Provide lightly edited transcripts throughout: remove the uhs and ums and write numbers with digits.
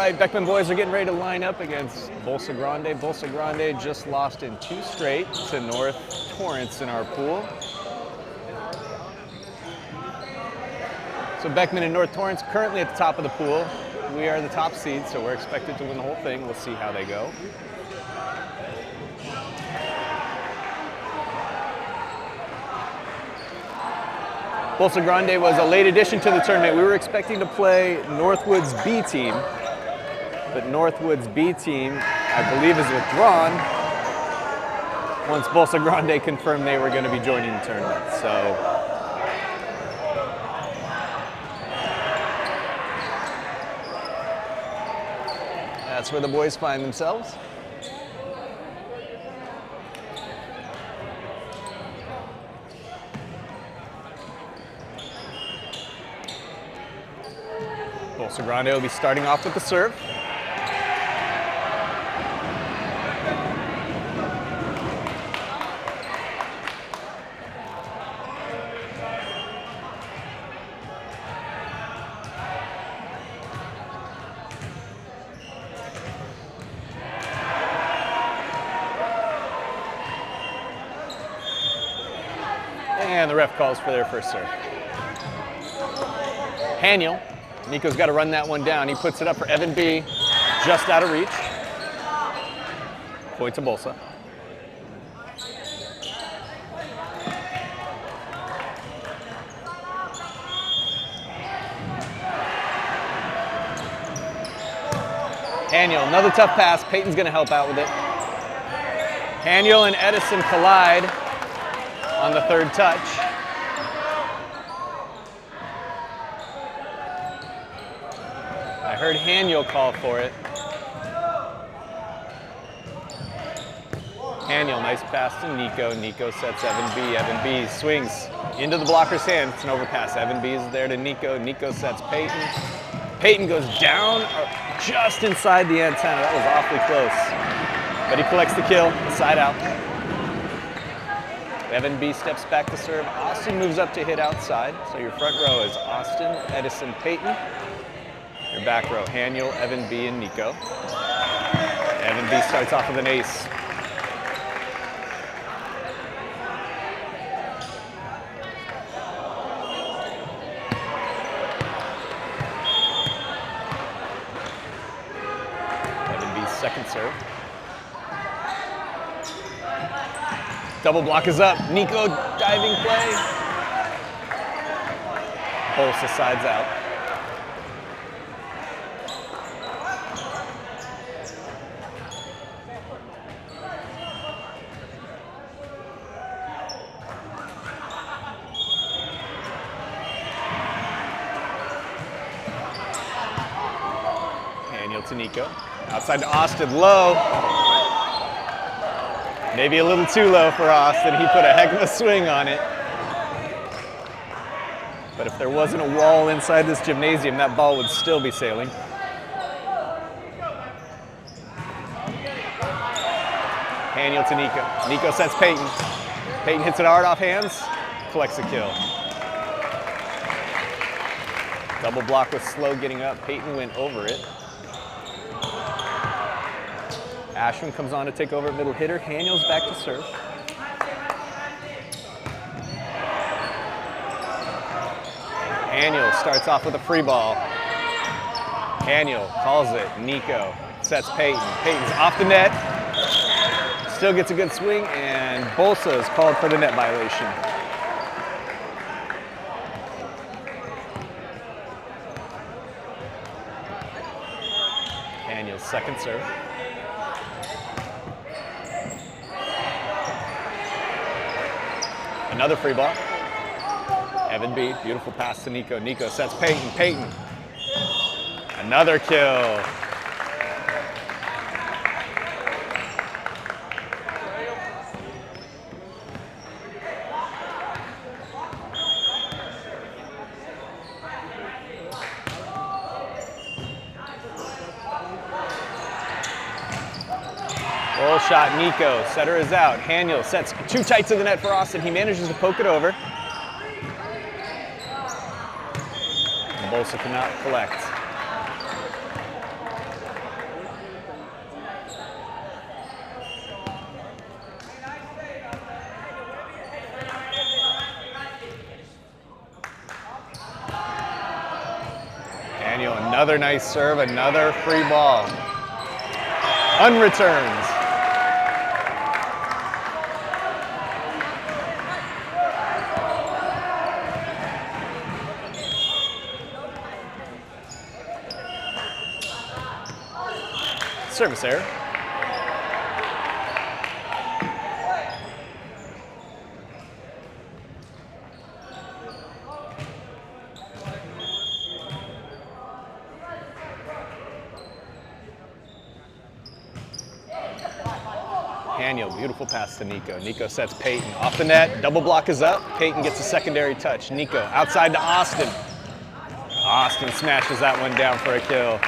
right, Beckman boys are getting ready to line up against Bolsa Grande. Bolsa Grande just lost in 2 straight to North Torrance in our pool. So Beckman and North Torrance currently at the top of the pool. We are the top seed, so we're expected to win the whole thing. We'll see how they go. Bolsa Grande was a late addition to the tournament. We were expecting to play Northwood's B team, but Northwood's B team, I believe, is withdrawn once Bolsa Grande confirmed they were going to be joining the tournament. So that's where the boys find themselves. Bolsa Grande will be starting off with the serve. And the ref calls for their first serve. Haniel. Nico's got to run that one down. He puts it up for Evan B, just out of reach. Point to Bolsa. Haniel, another tough pass. Peyton's going to help out with it. Haniel and Edison collide on the third touch. I heard Haniel call for it. Haniel, nice pass to Nico. Nico sets Evan B. Evan B swings into the blocker's hand. It's an overpass. Evan B is there to Nico. Nico sets Peyton. Peyton goes down just inside the antenna. That was awfully close. But he collects the kill, side out. Evan B steps back to serve. Austin moves up to hit outside. So your front row is Austin, Edison, Peyton. Your back row, Haniel, Evan B, and Nico. Evan B starts off with an ace. Evan B's second serve. Double block is up. Nico diving play. Bolsa sides out. To Nico. Outside to Austin, low. Maybe a little too low for Austin. He put a heck of a swing on it. But if there wasn't a wall inside this gymnasium, that ball would still be sailing. Haniel to Nico. Nico sets Peyton. Peyton hits it hard off hands, collects a kill. Double block was slow getting up. Peyton went over it. Ashwin comes on to take over at middle hitter. Haniel's back to serve. Haniel starts off with a free ball. Haniel calls it. Nico sets Peyton. Peyton's off the net. Still gets a good swing, and Bolsa is called for the net violation. Haniel's second serve. Another free ball. Evan B, beautiful pass to Nico. Nico sets Peyton. Peyton. Another kill. Roll shot, Nico. Setter is out. Haniel sets too tight to the net for Austin. He manages to poke it over. Bolsa cannot collect. Another nice serve, another free ball. Unreturns. Service error. Daniel, beautiful pass to Nico. Nico sets Peyton off the net. Double block is up. Peyton gets a secondary touch. Nico outside to Austin. Austin smashes that one down for a kill.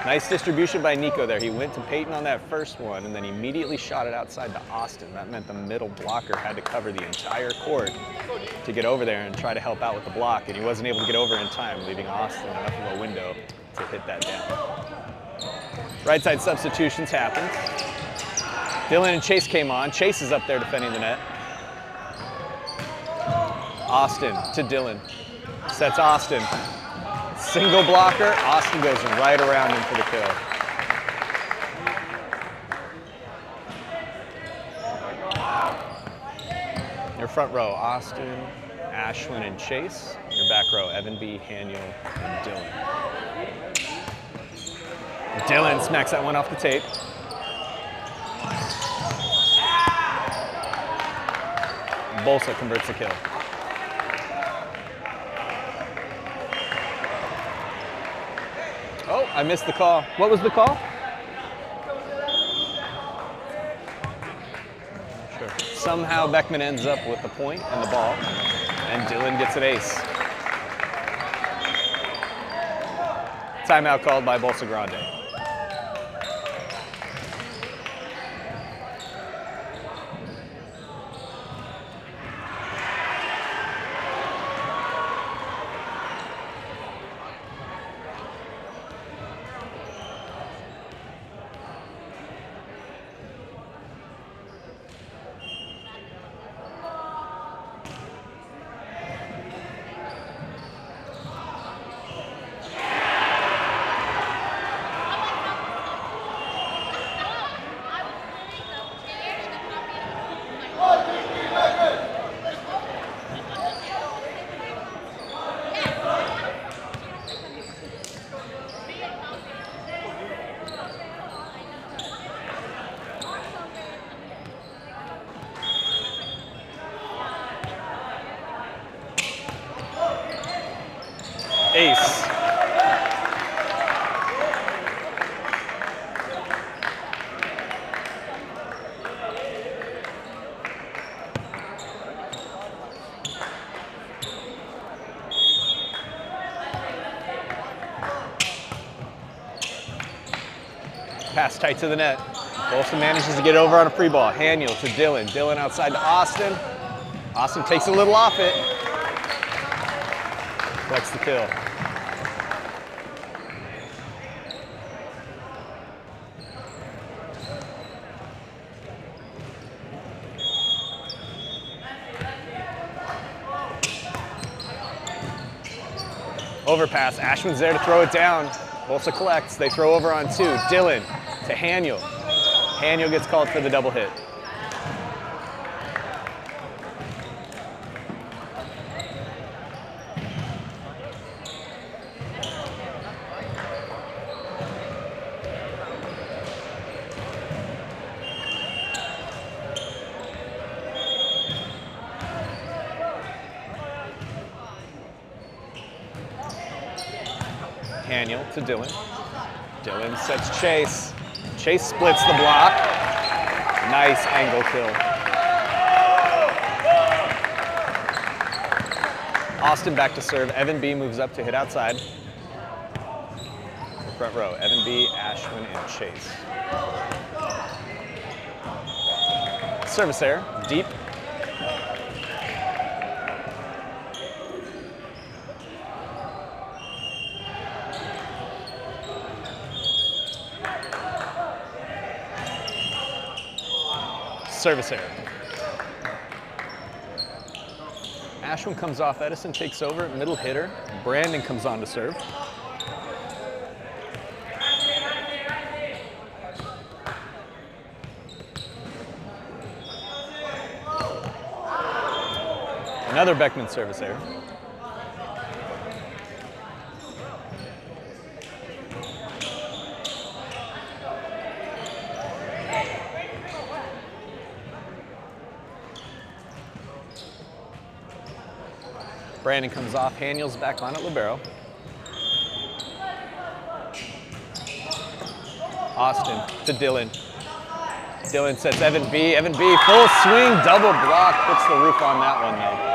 Nice distribution by Nico there. He went to Peyton on that first one and then immediately shot it outside to Austin. That meant the middle blocker had to cover the entire court to get over there and try to help out with the block, and he wasn't able to get over in time, leaving Austin enough of a window to hit that down. Right side substitutions happened. Dylan and Chase came on. Chase is up there defending the net. Austin to Dylan. Sets Austin. Single blocker. Austin goes right around him for the kill. Your front row, Austin, Ashwin, and Chase. Your back row, Evan B., Haniel, and Dylan. Dylan smacks that one off the tape. Bolsa converts the kill. Oh, I missed the call. What was the call? Sure. Somehow Beckman ends up with the point and the ball, and Dylan gets an ace. Timeout called by Bolsa Grande. Ace. Pass tight to the net. Bolsa manages to get over on a free ball. Haniel to Dylan. Dylan outside to Austin. Austin takes a little off it. That's the kill. Overpass. Ashwin's there to throw it down. Bolsa collects. They throw over on two. Dylan to Haniel. Haniel gets called for the double hit. Haniel to Dylan. Dylan sets Chase. Chase splits the block. Nice angle kill. Austin back to serve. Evan B. moves up to hit outside. Front row, Evan B., Ashwin, and Chase. Service error, deep. Service error. Ashwin comes off, Edison takes over, middle hitter. Brandon comes on to serve. Another Beckman service error. Brandon comes off, Haniel's back on at libero. Austin to Dylan. Dylan sets Evan B. Evan B, full swing, double block, puts the roof on that one though.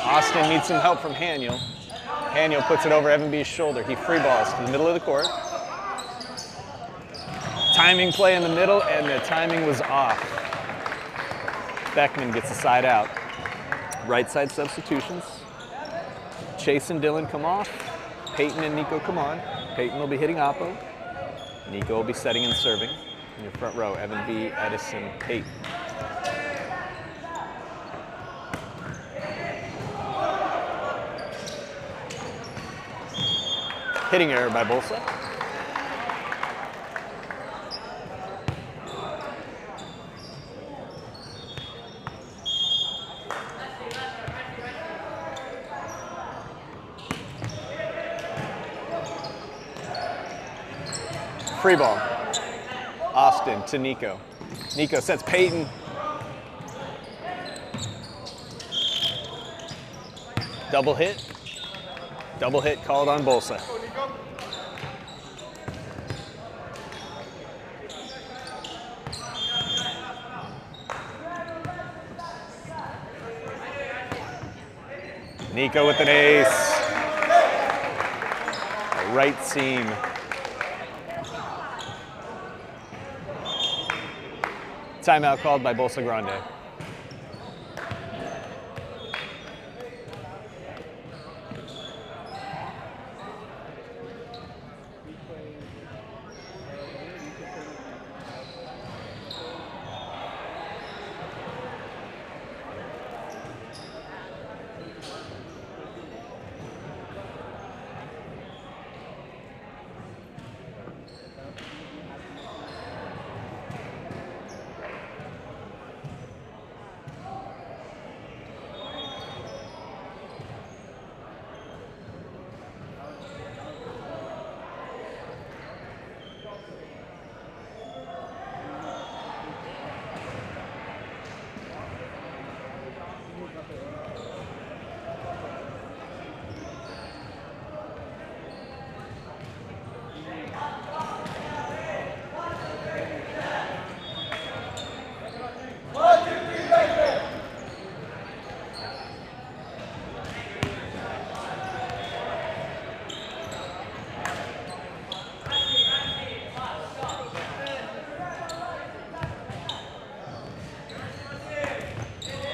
Austin needs some help from Haniel. Haniel puts it over Evan B's shoulder. He free balls to the middle of the court. Timing play in the middle, and the timing was off. Beckman gets a side out. Right side substitutions. Chase and Dylan come off. Peyton and Nico come on. Peyton will be hitting oppo. Nico will be setting and serving. In your front row, Evan B, Edison, Peyton. Hitting error by Bolsa. Free ball. Austin to Nico. Nico sets Peyton. Double hit. Double hit called on Bolsa. Nico with an ace. A right seam. Timeout called by Bolsa Grande.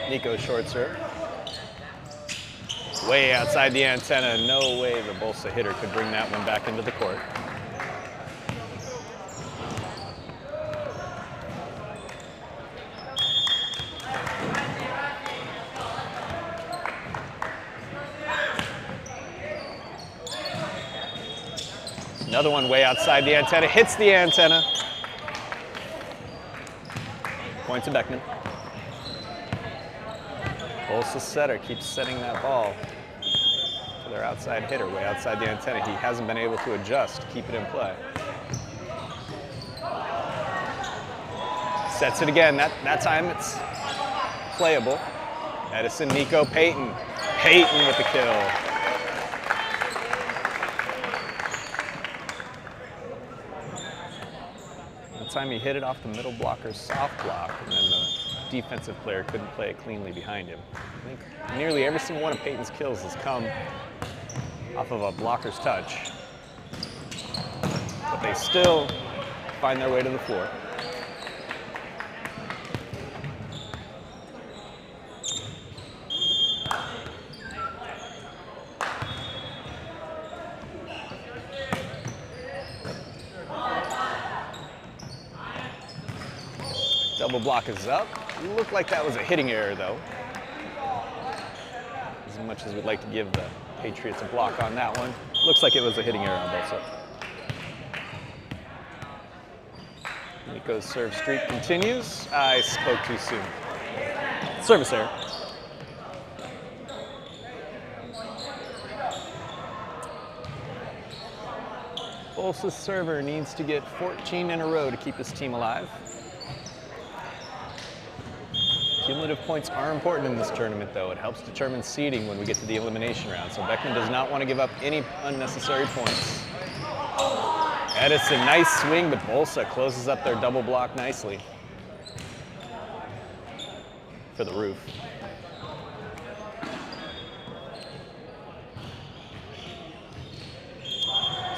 Nico short serve. Way outside the antenna. No way the Bolsa hitter could bring that one back into the court. Another one way outside the antenna. Hits the antenna. Point to Beckman. Bolsa setter keeps setting that ball to their outside hitter, way outside the antenna. He hasn't been able to adjust to keep it in play. Sets it again. That time it's playable. Edison, Nico, Peyton. Peyton with the kill. The time he hit it off the middle blocker's soft block, and then the defensive player couldn't play it cleanly behind him. I think nearly every single one of Peyton's kills has come off of a blocker's touch, but they still find their way to the floor. Double block is up. It looked like that was a hitting error, though. As much as we'd like to give the Patriots a block on that one. Looks like it was a hitting error on Bolsa. Nico's serve streak continues. I spoke too soon. Service error. Bolsa's server needs to get 14 in a row to keep his team alive. Cumulative points are important in this tournament, though. It helps determine seeding when we get to the elimination round, so Beckman does not want to give up any unnecessary points. Edison, nice swing, but Bolsa closes up their double block nicely for the roof.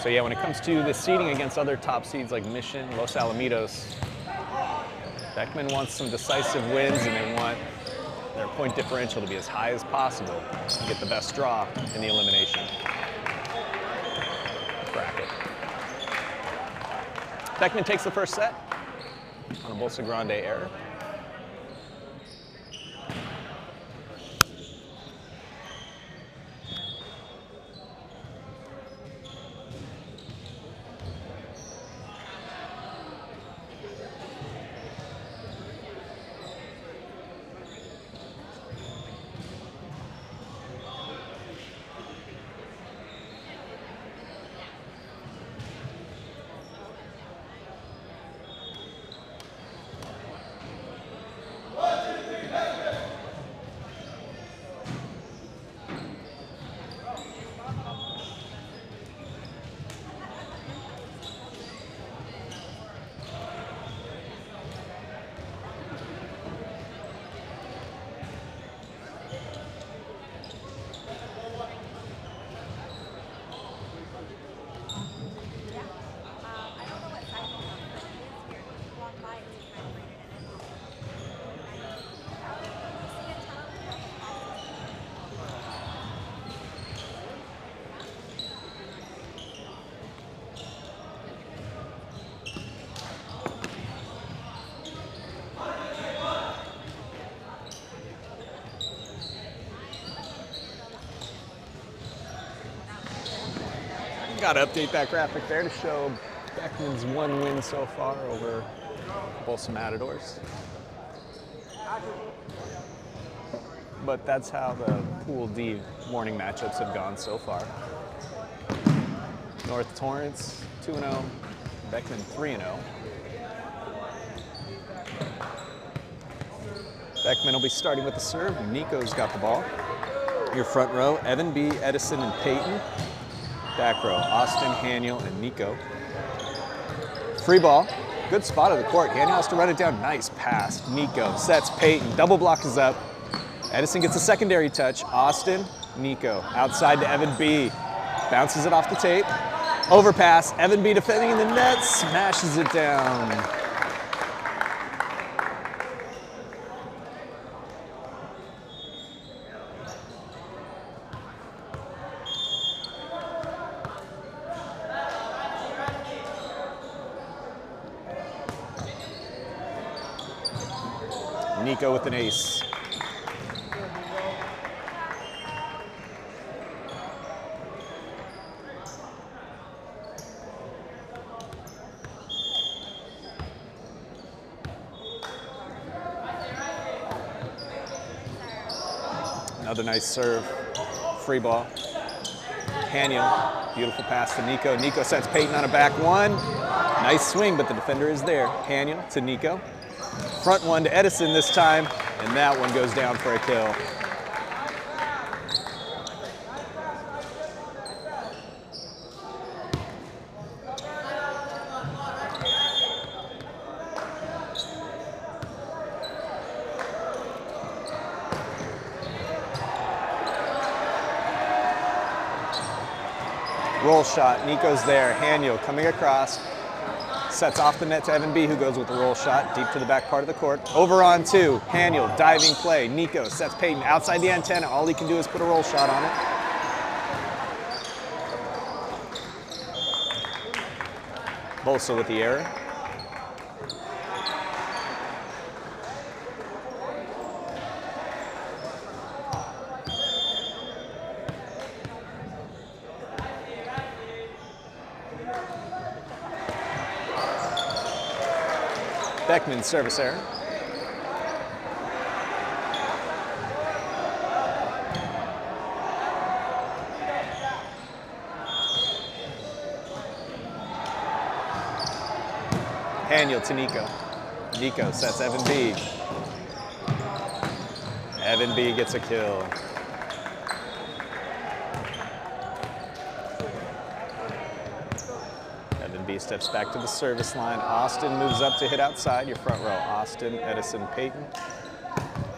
So yeah, when it comes to the seeding against other top seeds like Mission, Los Alamitos, Beckman wants some decisive wins, and they want their point differential to be as high as possible to get the best draw in the elimination bracket. Beckman takes the first set on a Bolsa Grande error. Got to update that graphic there to show Beckman's one win so far over Bolsa Matadors. But that's how the Pool D morning matchups have gone so far. North Torrance 2-0, Beckman 3-0. Beckman will be starting with the serve. Nico's got the ball. Your front row, Evan B., Edison, and Peyton. Back row, Austin, Haniel, and Nico. Free ball, good spot of the court. Haniel has to run it down, nice pass. Nico sets Peyton, double block is up. Edison gets a secondary touch. Austin, Nico, outside to Evan B. Bounces it off the tape. Overpass, Evan B. defending in the net, smashes it down. Nico with an ace. Another nice serve. Free ball. Haniel, beautiful pass to Nico. Nico sets Peyton on a back one. Nice swing, but the defender is there. Haniel to Nico. Front one to Edison this time, and that one goes down for a kill. Roll shot, Nico's there. Haniel coming across. Sets off the net to Evan B., who goes with the roll shot deep to the back part of the court. Over on two, Haniel, diving play. Nico sets Peyton outside the antenna. All he can do is put a roll shot on it. Bolsa with the error. Beckman service error. Daniel to Nico. Nico sets Evan B. Evan B gets a kill. Evan B steps back to the service line. Austin moves up to hit outside. Your front row, Austin, Edison, Peyton.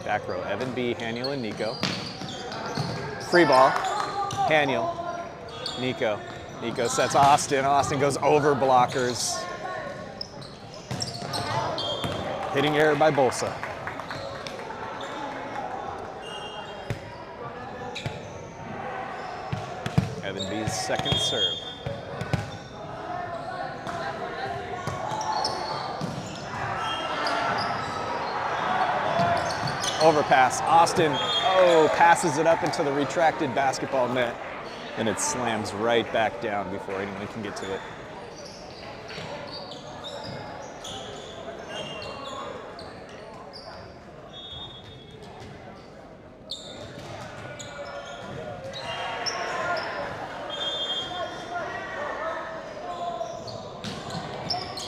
Back row, Evan B, Haniel, and Nico. Free ball, Haniel, Nico. Nico sets Austin. Austin goes over blockers. Hitting error by Bolsa. Evan B's second serve. Overpass. Austin, passes it up into the retracted basketball net, and it slams right back down before anyone can get to it.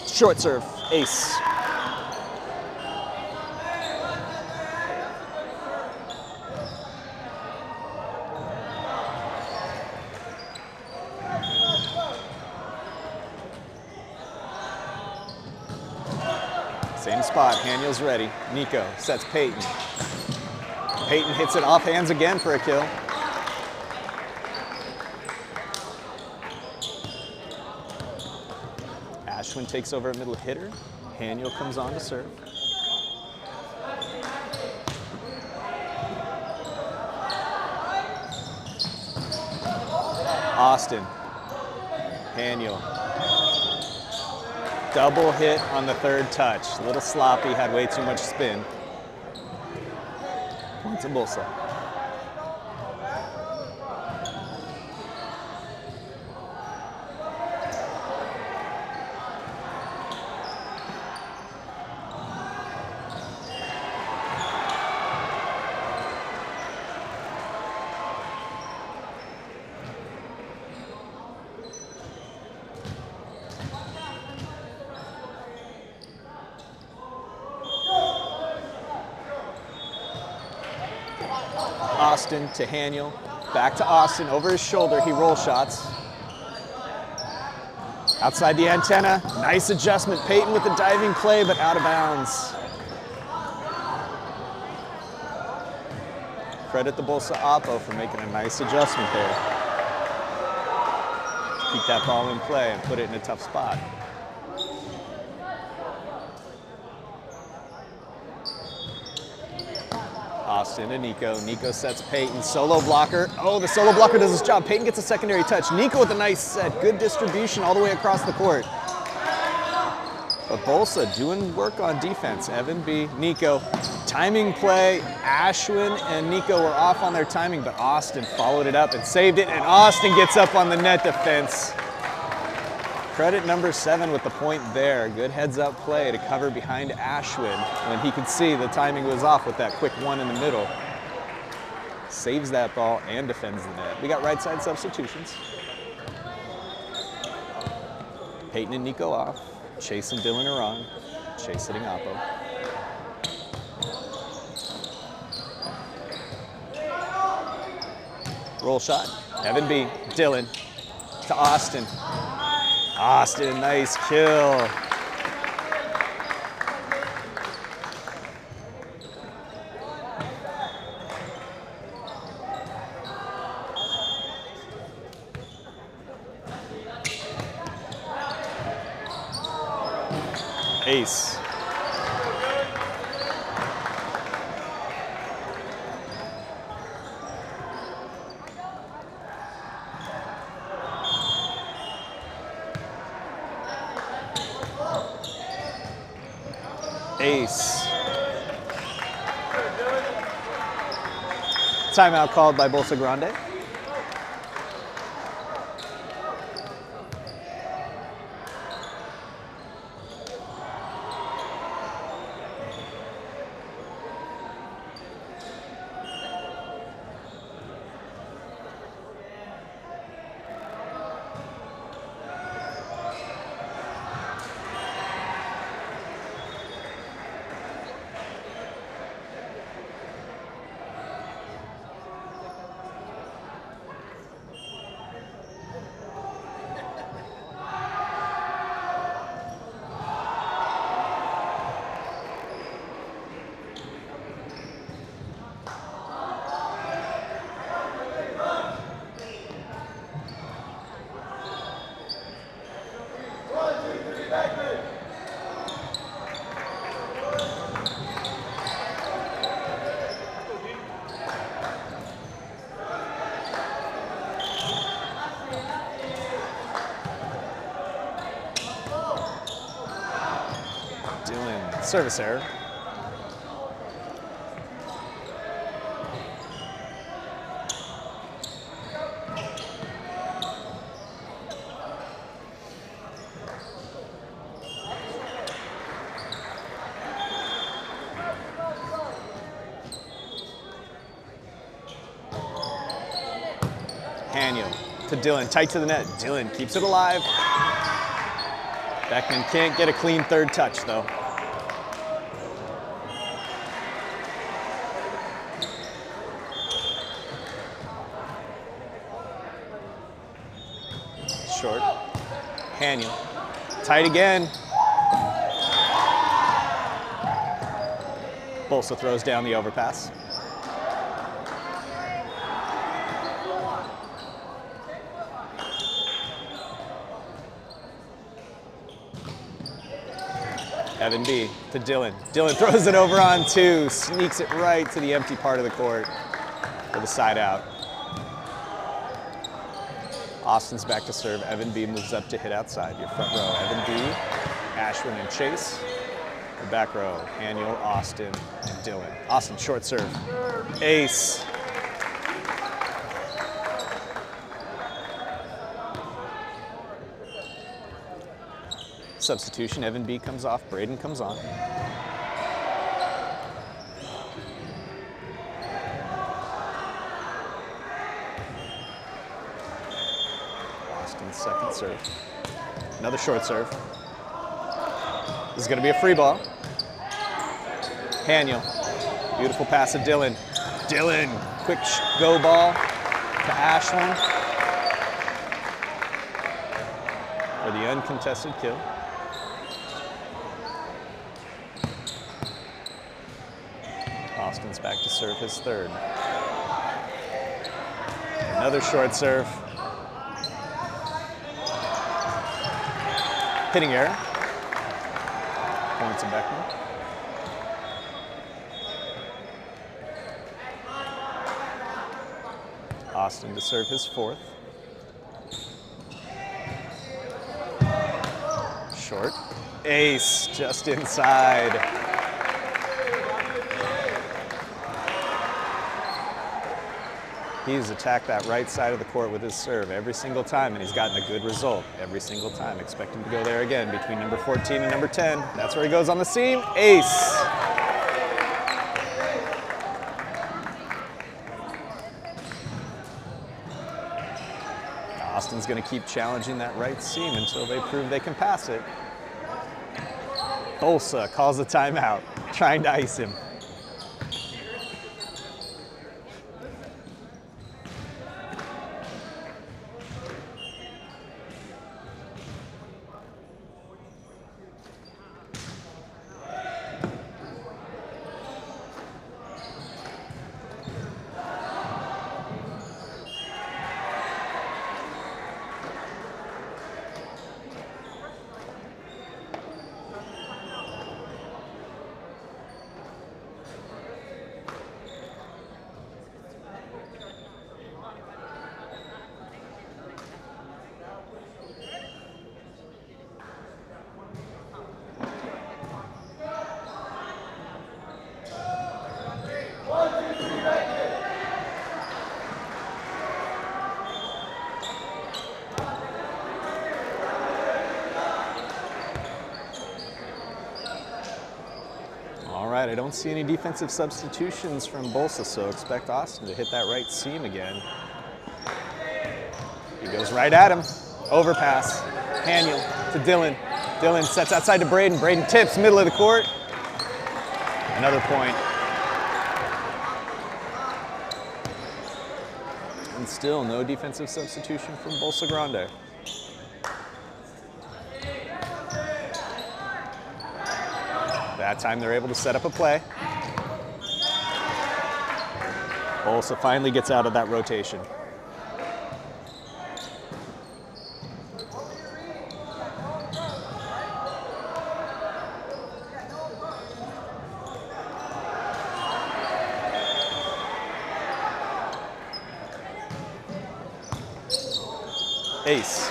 Short serve, ace. Same spot, Haniel's ready. Nico sets Peyton. Peyton hits it off hands again for a kill. Ashwin takes over at middle hitter. Haniel comes on to serve. Austin, Haniel. Double hit on the third touch. A little sloppy, had way too much spin. Points of Bolsa. Austin to Haniel, back to Austin, over his shoulder, he roll shots. Outside the antenna, nice adjustment. Peyton with the diving play, but out of bounds. Credit the Bolsa Oppo for making a nice adjustment there. Keep that ball in play and put it in a tough spot. Austin and Nico. Nico sets Peyton. Solo blocker. Oh, the solo blocker does his job. Peyton gets a secondary touch. Nico with a nice set. Good distribution all the way across the court. But Bolsa doing work on defense. Evan B. Nico. Timing play. Ashwin and Nico were off on their timing, but Austin followed it up and saved it. And Austin gets up on the net defense. Credit number 7 with the point there. Good heads-up play to cover behind Ashwin when he could see the timing was off with that quick one in the middle. Saves that ball and defends the net. We got right side substitutions. Peyton and Nico off. Chase and Dylan are on. Chase hitting Oppo. Roll shot. Evan B. Dylan to Austin. Austin, nice kill. Ace. Ace. Timeout called by Bolsa Grande. Service error. To Dylan, tight to the net. Dylan keeps it alive. Beckman can't get a clean third touch, though. Short. Haniel. Tight again. Bolsa throws down the overpass. Evan B to Dylan. Dylan throws it over on two, sneaks it right to the empty part of the court for the side out. Austin's back to serve. Evan B moves up to hit outside. Your front row, Evan B, Ashwin and Chase. The back row, Haniel, Austin, and Dylan. Austin, short serve. Ace. Substitution, Evan B comes off, Braden comes on. Austin's second serve. Another short serve. This is going to be a free ball. Haniel, beautiful pass to Dylan. Dylan, quick go ball to Ashwin for the uncontested kill. Austin's back to serve his third. Another short serve. Hitting error. Points to Beckman. Austin to serve his fourth. Short. Ace just inside. He's attacked that right side of the court with his serve every single time, and he's gotten a good result every single time. Expect him to go there again between number 14 and number 10. That's where he goes on the seam. Ace. Austin's going to keep challenging that right seam until they prove they can pass it. Bolsa calls the timeout, trying to ice him. I don't see any defensive substitutions from Bolsa, so expect Austin to hit that right seam again. He goes right at him. Overpass. Haniel to Dylan. Dylan sets outside to Braden. Braden tips, middle of the court. Another point. And still no defensive substitution from Bolsa Grande. That time they're able to set up a play. Bolsa finally gets out of that rotation. Ace.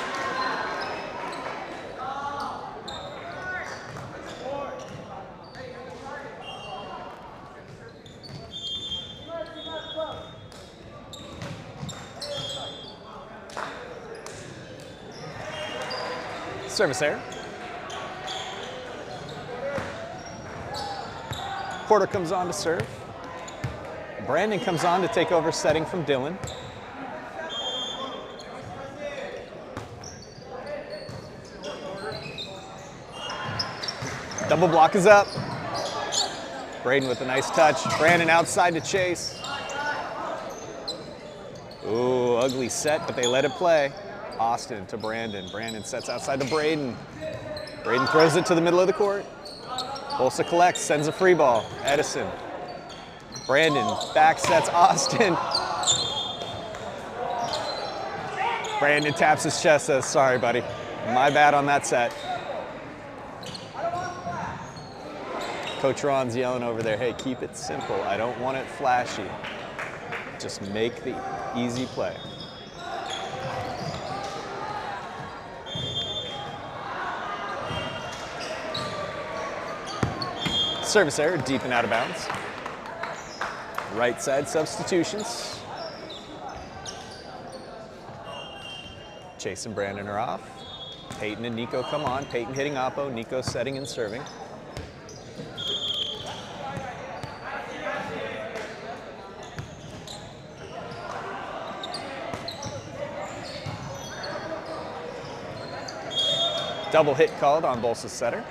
Service error. Porter comes on to serve. Brandon comes on to take over setting from Dylan. Double block is up. Braden with a nice touch. Brandon outside to chase. Ooh, ugly set, but they let it play. Austin to Brandon. Brandon sets outside to Braden. Braden throws it to the middle of the court. Bolsa collects, sends a free ball. Edison. Brandon back sets Austin. Brandon taps his chest, says, sorry, buddy. My bad on that set. Coach Ron's yelling over there, hey, keep it simple. I don't want it flashy. Just make the easy play. Service error, deep and out of bounds. Right side substitutions. Chase and Brandon are off. Peyton and Nico come on. Peyton hitting oppo, Nico setting and serving. Double hit called on Bolsa's setter.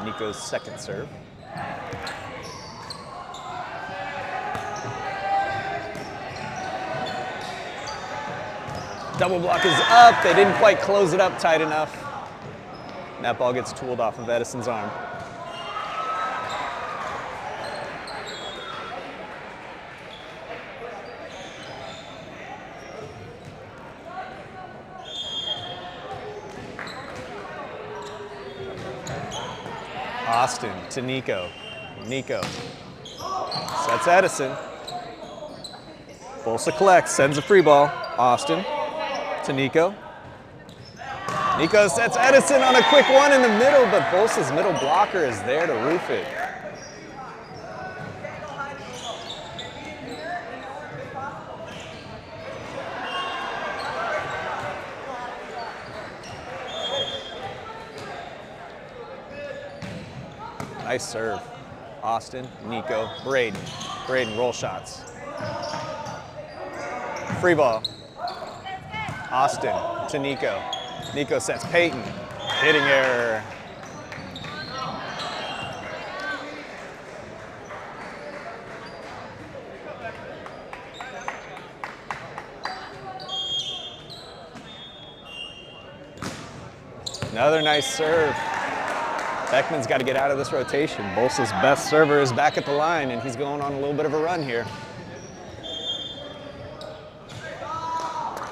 Nico's second serve. Double block is up. They didn't quite close it up tight enough. And that ball gets tooled off of Edison's arm. Austin to Nico. Nico sets Edison. Bolsa collects, sends a free ball. Austin to Nico. Nico sets Edison on a quick one in the middle, but Bolsa's middle blocker is there to roof it. Nice serve. Austin, Nico, Braden. Braden, roll shots. Free ball. Austin to Nico. Nico sets Peyton. Hitting error. Another nice serve. Beckman's got to get out of this rotation. Bolsa's best server is back at the line, and he's going on a little bit of a run here.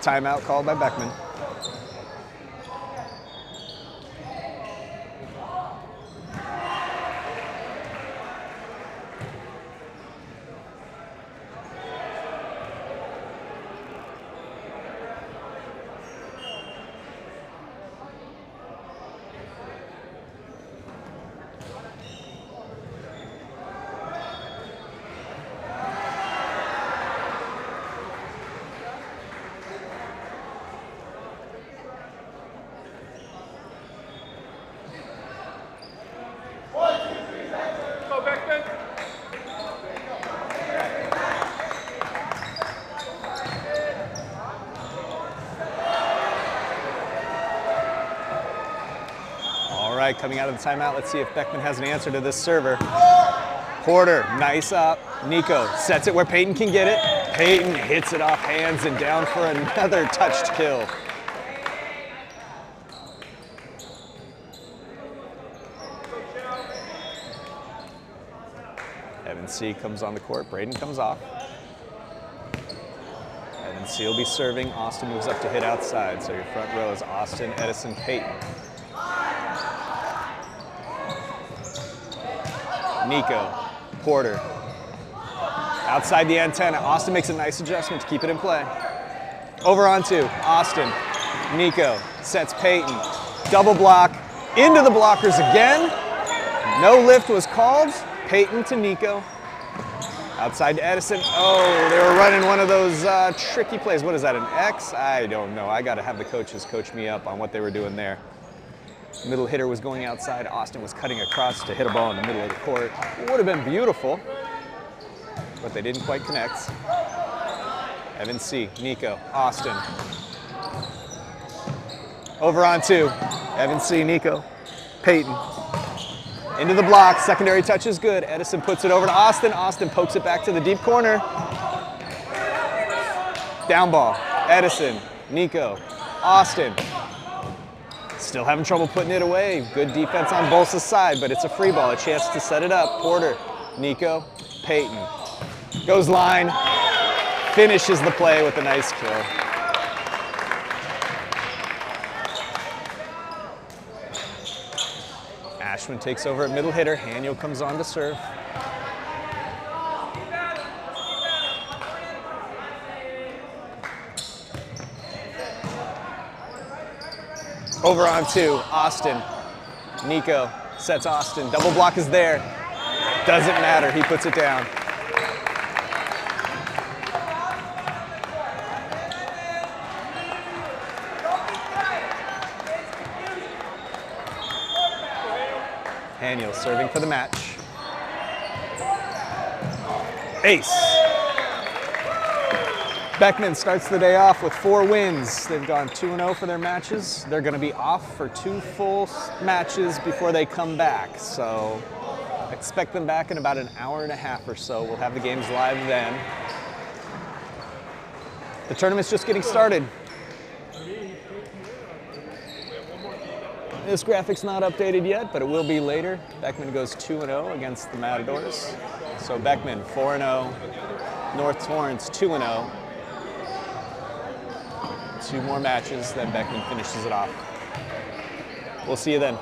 Timeout called by Beckman. Coming out of the timeout, let's see if Beckman has an answer to this server. Porter, nice up. Nico sets it where Peyton can get it. Peyton hits it off hands and down for another touched kill. Evan C comes on the court. Braden comes off. Evan C will be serving. Austin moves up to hit outside. So your front row is Austin, Edison, Peyton. Nico, Porter, outside the antenna. Austin makes a nice adjustment to keep it in play. Over onto Austin, Nico, sets Peyton, double block, into the blockers again. No lift was called. Peyton to Nico. Outside to Edison. Oh, they were running one of those tricky plays. What is that, an X? I don't know. I got to have the coaches coach me up on what they were doing there. Middle hitter was going outside. Austin was cutting across to hit a ball in the middle of the court. It would have been beautiful, but they didn't quite connect. Evan C, Nico, Austin. Over on 2. Evan C, Nico, Peyton. Into the block, secondary touch is good. Edison puts it over to Austin. Austin pokes it back to the deep corner. Down ball, Edison, Nico, Austin. Still having trouble putting it away. Good defense on Bolsa's side, but it's a free ball, a chance to set it up. Porter, Nico, Peyton. Goes line, finishes the play with a nice kill. Ashman takes over at middle hitter. Haniel comes on to serve. Over on 2, Austin. Nico sets Austin. Double block is there. Doesn't matter, he puts it down. Haniel serving for the match. Ace. Beckman starts the day off with 4 wins. They've gone 2-0 for their matches. They're going to be off for 2 full matches before they come back. So expect them back in about an hour and a half or so. We'll have the games live then. The tournament's just getting started. This graphic's not updated yet, but it will be later. Beckman goes 2-0 against the Matadors. So Beckman 4-0, North Torrance 2-0. 2 more matches, then Beckman finishes it off. We'll see you then.